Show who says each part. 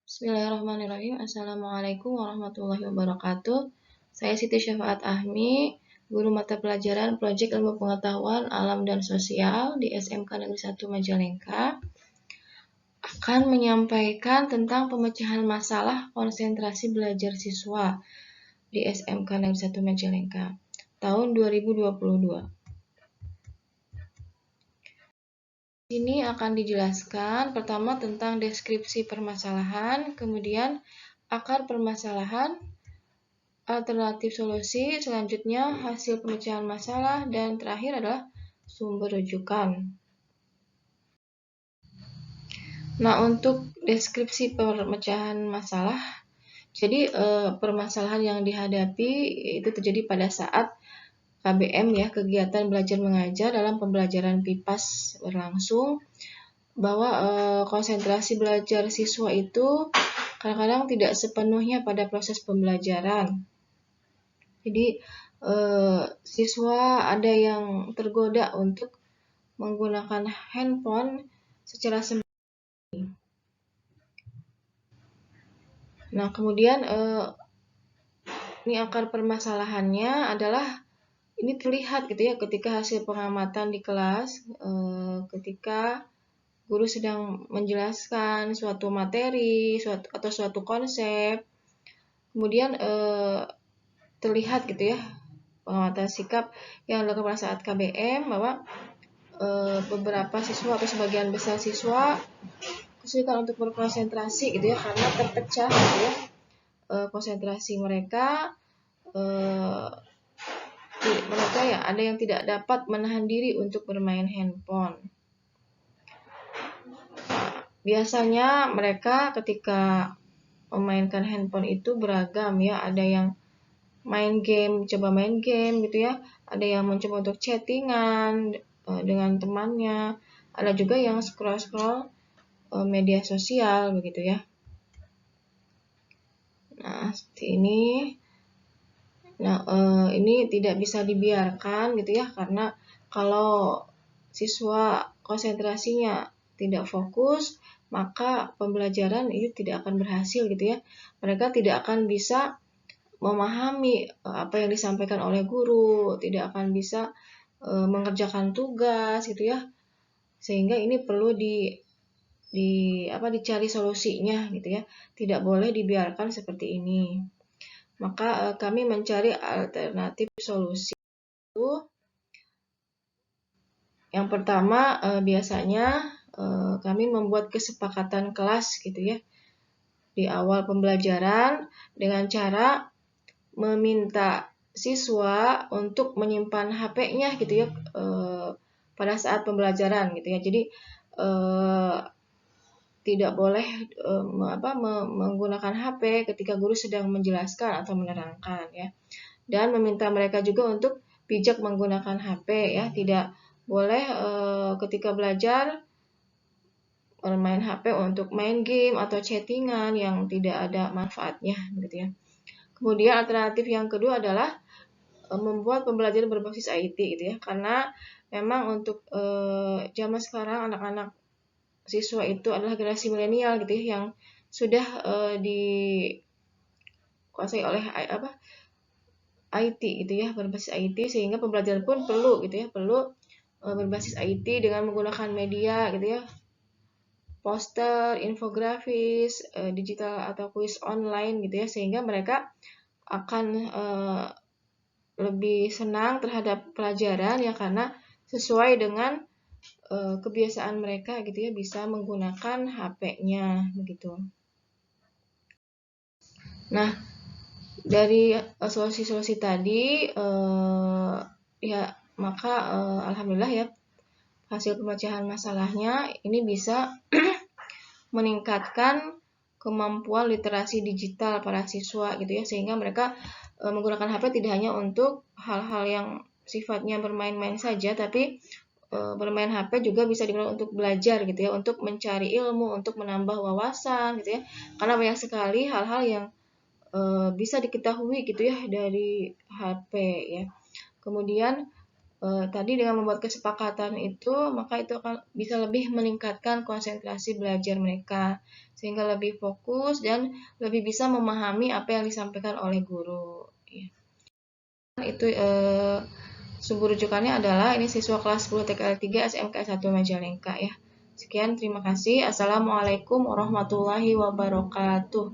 Speaker 1: Bismillahirrahmanirrahim. Assalamualaikum warahmatullahi wabarakatuh. Saya Siti Syafaat Ahmi, guru mata pelajaran Proyek Ilmu Pengetahuan Alam dan Sosial di SMK Negeri 1 Majalengka, akan menyampaikan tentang pemecahan masalah konsentrasi belajar siswa di SMK Negeri 1 Majalengka tahun 2022. Ini akan dijelaskan pertama tentang deskripsi permasalahan, kemudian akar permasalahan, alternatif solusi, selanjutnya hasil pemecahan masalah, dan terakhir adalah sumber rujukan. Nah, untuk deskripsi pemecahan masalah, jadi permasalahan yang dihadapi itu terjadi pada saat KBM ya, kegiatan belajar mengajar dalam pembelajaran PIPAS berlangsung, bahwa konsentrasi belajar siswa itu kadang-kadang tidak sepenuhnya pada proses pembelajaran. Jadi siswa ada yang tergoda untuk menggunakan handphone secara sembunyi. Nah, kemudian ini akar permasalahannya adalah ini terlihat gitu ya ketika hasil pengamatan di kelas, ketika guru sedang menjelaskan suatu materi atau suatu konsep, kemudian terlihat gitu ya pengamatan sikap yang dilakukan pada saat KBM bahwa beberapa siswa atau sebagian besar siswa kesulitan untuk berkonsentrasi gitu ya karena terpecah gitu ya konsentrasi mereka ya ada yang tidak dapat menahan diri untuk bermain handphone. Biasanya mereka ketika memainkan handphone itu beragam ya, ada yang coba main game gitu ya, ada yang mencoba untuk chattingan dengan temannya, ada juga yang scroll media sosial begitu ya. Nah, seperti ini. Nah, ini tidak bisa dibiarkan gitu ya, karena kalau siswa konsentrasinya tidak fokus, maka pembelajaran itu tidak akan berhasil gitu ya. Mereka tidak akan bisa memahami apa yang disampaikan oleh guru, tidak akan bisa mengerjakan tugas gitu ya. Sehingga ini perlu dicari solusinya gitu ya. Tidak boleh dibiarkan seperti ini. Maka kami mencari alternatif solusi itu. Yang pertama biasanya kami membuat kesepakatan kelas gitu ya di awal pembelajaran dengan cara meminta siswa untuk menyimpan HP-nya gitu ya pada saat pembelajaran gitu ya. Jadi tidak boleh menggunakan HP ketika guru sedang menjelaskan atau menerangkan ya. Dan meminta mereka juga untuk bijak menggunakan HP ya, tidak boleh ketika belajar bermain HP untuk main game atau chattingan yang tidak ada manfaatnya gitu ya. Kemudian alternatif yang kedua adalah membuat pembelajaran berbasis IT gitu ya, karena memang untuk zaman sekarang anak-anak siswa itu adalah generasi milenial gitu ya, yang sudah dikuasai oleh IT gitu ya, berbasis IT, sehingga pembelajaran pun perlu gitu ya, perlu berbasis IT dengan menggunakan media gitu ya, poster, infografis, digital atau kuis online gitu ya, sehingga mereka akan lebih senang terhadap pelajaran ya, karena sesuai dengan kebiasaan mereka gitu ya, bisa menggunakan HP-nya begitu. Nah, dari solusi-solusi tadi ya maka alhamdulillah ya hasil pemecahan masalahnya ini bisa meningkatkan kemampuan literasi digital para siswa gitu ya, sehingga mereka menggunakan HP tidak hanya untuk hal-hal yang sifatnya bermain-main saja, tapi bermain HP juga bisa digunakan untuk belajar gitu ya, untuk mencari ilmu, untuk menambah wawasan gitu ya, karena banyak sekali hal-hal yang bisa diketahui gitu ya dari HP ya. Kemudian tadi dengan membuat kesepakatan itu, maka itu akan bisa lebih meningkatkan konsentrasi belajar mereka, sehingga lebih fokus dan lebih bisa memahami apa yang disampaikan oleh guru. Ya. Itu sumber rujukannya adalah ini siswa kelas 10 TKL 3 SMK 1 Majalengka ya. Sekian, terima kasih. Assalamualaikum warahmatullahi wabarakatuh.